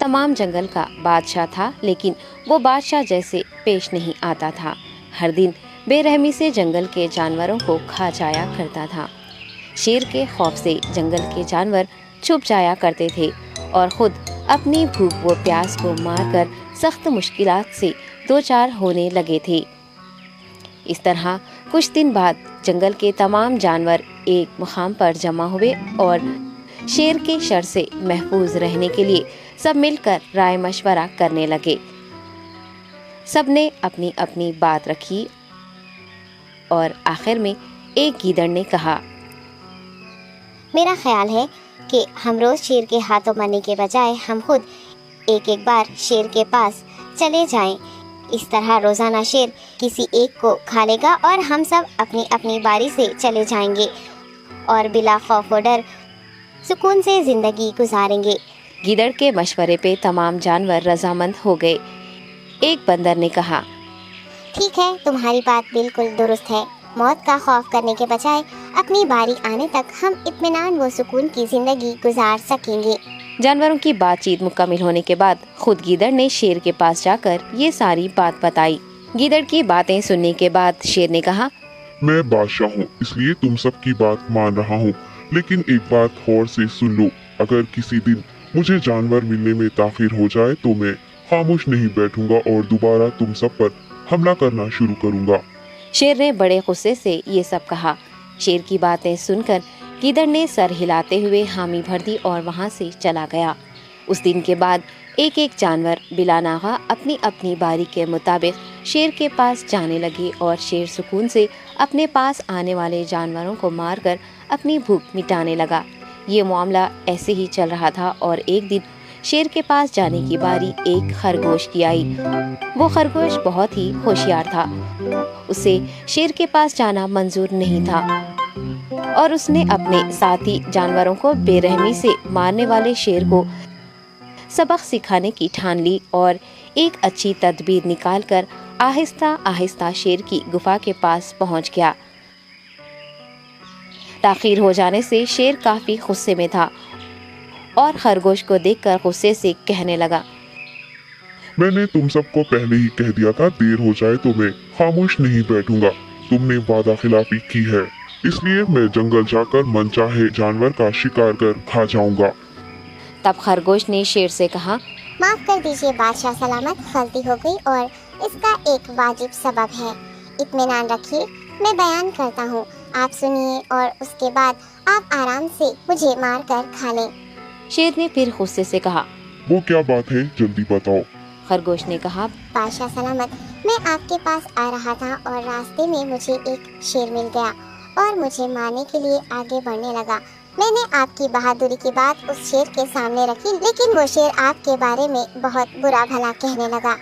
तमाम जंगल का बादशाह था, लेकिन वो बादशाह जैसे पेश नहीं आता था। हर दिन बेरहमी से जंगल के जानवरों को खा जाया करता था। शेर के खौफ से जंगल के जानवर छुप जाया करते थे और खुद अपनी भूख व प्यास को मारकर सख्त मुश्किलात से दो चार होने लगे थे। इस तरह कुछ दिन बाद जंगल के तमाम जानवर एक मुकाम पर जमा हुए और शेर के शर से महफूज रहने के लिए सब मिलकर राय मशवरा करने लगे। सब ने अपनी अपनी बात रखी और आखिर में एक गीदड़ ने कहा, मेरा ख्याल है कि हम रोज शेर के हाथों मरने के बजाय हम खुद एक एक बार शेर के पास चले जाएं। इस तरह रोजाना शेर किसी एक को खा लेगा और हम सब अपनी अपनी बारी से चले जाएंगे और बिला खौफ व डर सुकून से जिंदगी गुजारेंगे। गीदड़ के मशवरे पे तमाम जानवर रजामंद हो गए। एक बंदर ने कहा, ठीक है, तुम्हारी बात बिल्कुल दुरुस्त है। मौत का खौफ करने के बजाय अपनी बारी आने तक हम इत्मीनान व सुकून की जिंदगी गुजार सकेंगे। जानवरों की बातचीत मुकम्मल होने के बाद खुद गीदड़ ने शेर के पास जाकर ये सारी बात बताई। गीदड़ की बातें सुनने के बाद शेर ने कहा, मैं बादशाह हूँ, इसलिए तुम सब की बात मान रहा हूँ, लेकिन एक बात गौर से सुन लो। अगर किसी दिन मुझे जानवर मिलने में ताखिर हो जाए तो मैं खामोश नहीं बैठूंगा और दोबारा तुम सब पर हमला करना शुरू करूंगा। शेर ने बड़े गुस्से से ये सब कहा। शेर की बातें सुनकर गीदड़ ने सर हिलाते हुए हामी भर दी और वहाँ से चला गया। उस दिन के बाद एक एक जानवर बिला नागा अपनी अपनी बारी के मुताबिक शेर के पास जाने लगे और शेर सुकून से अपने पास आने वाले जानवरों को मारकर अपनी भूख मिटाने लगा। ये मामला ऐसे ही चल रहा था और एक दिन शेर के पास जाने की बारी एक खरगोश की आई। वो खरगोश बहुत ही होशियार था। उसे शेर के पास जाना मंजूर नहीं था और उसने अपने साथी जानवरों को बेरहमी से मारने वाले शेर को सबक सिखाने की ठान ली और एक अच्छी तदबीर निकालकर आहिस्ता आहिस्ता शेर की गुफा के पास पहुंच गया। ताखीर हो जाने से शेर काफी गुस्से में था और खरगोश को देखकर गुस्से से कहने लगा, मैंने तुम सबको पहले ही कह दिया था, देर हो जाए तो मैं खामोश नहीं बैठूंगा। तुमने वादा खिलाफी की है, इसलिए मैं जंगल जाकर मनचाहे जानवर का शिकार कर खा जाऊंगा। तब खरगोश ने शेर से कहा, माफ कर दीजिए बादशाह सलामत, गलती हो गई और इसका एक वाजिब सबब है। इत्मीनान रखिए, मैं बयान करता हूँ, आप सुनिए और उसके बाद आप आराम से मुझे मार कर खा लें। शेर ने फिर गुस्से से कहा, वो क्या बात है, जल्दी बताओ। खरगोश ने कहा, बादशाह सलामत, मैं आपके पास आ रहा था और रास्ते में मुझे एक शेर मिल गया और मुझे मारने के लिए आगे बढ़ने लगा। मैंने आपकी बहादुरी की बात उस शेर के सामने रखी, लेकिन वो शेर आपके बारे में बहुत बुरा भला कहने लगा।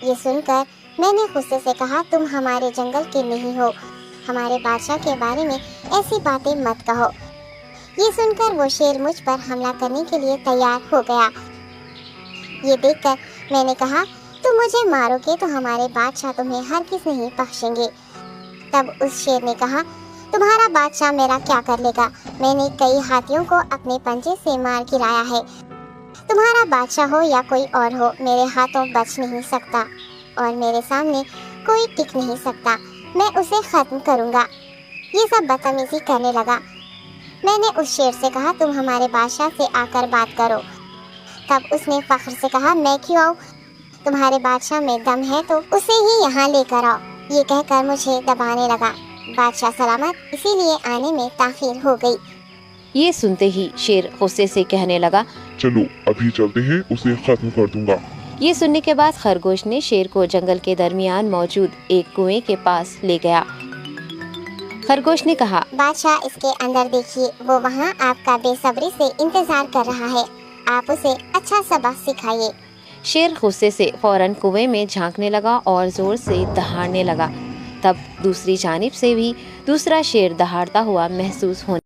ये सुनकर मैंने गुस्से से कहा, तुम हमारे जंगल के नहीं हो, हमारे बादशाह के बारे में ऐसी बातें मत कहो। ये सुनकर वो शेर मुझ पर हमला करने के लिए तैयार हो गया। ये देखकर मैंने कहा, तुम मुझे मारोगे तो हमारे बादशाह तुम्हें हरगिज़ नहीं बख्शेंगे। तब उस शेर ने कहा, तुम्हारा बादशाह मेरा क्या कर लेगा? मैंने कई हाथियों को अपने पंजे से मार गिराया है। तुम्हारा बादशाह हो या कोई और हो, मेरे हाथों बच नहीं सकता और मेरे सामने कोई टिक नहीं सकता। मैं उसे ख़त्म करूँगा। ये सब बदतमीजी करने लगा। मैंने उस शेर से कहा, तुम हमारे बादशाह से आकर बात करो। तब उसने फख्र से कहा, मैं क्यों आऊँ? तुम्हारे बादशाह में दम है तो उसे ही यहाँ लेकर आओ। ये कहकर मुझे दबाने लगा। बादशाह सलामत, इसीलिए आने में ताखीर हो गई। ये सुनते ही शेर गुस्से से कहने लगा, चलो अभी चलते हैं, उसे खत्म कर दूंगा। ये सुनने के बाद खरगोश ने शेर को जंगल के दरमियान मौजूद एक कुएं के पास ले गया। खरगोश ने कहा, बादशाह, इसके अंदर देखिए, वो वहाँ आपका बेसब्री से इंतजार कर रहा है। आप उसे अच्छा सबक सिखाइए। शेर गुस्से से फौरन कुएं में झांकने लगा और जोर से दहाड़ने लगा। तब दूसरी जानिब से भी दूसरा शेर दहाड़ता हुआ महसूस होने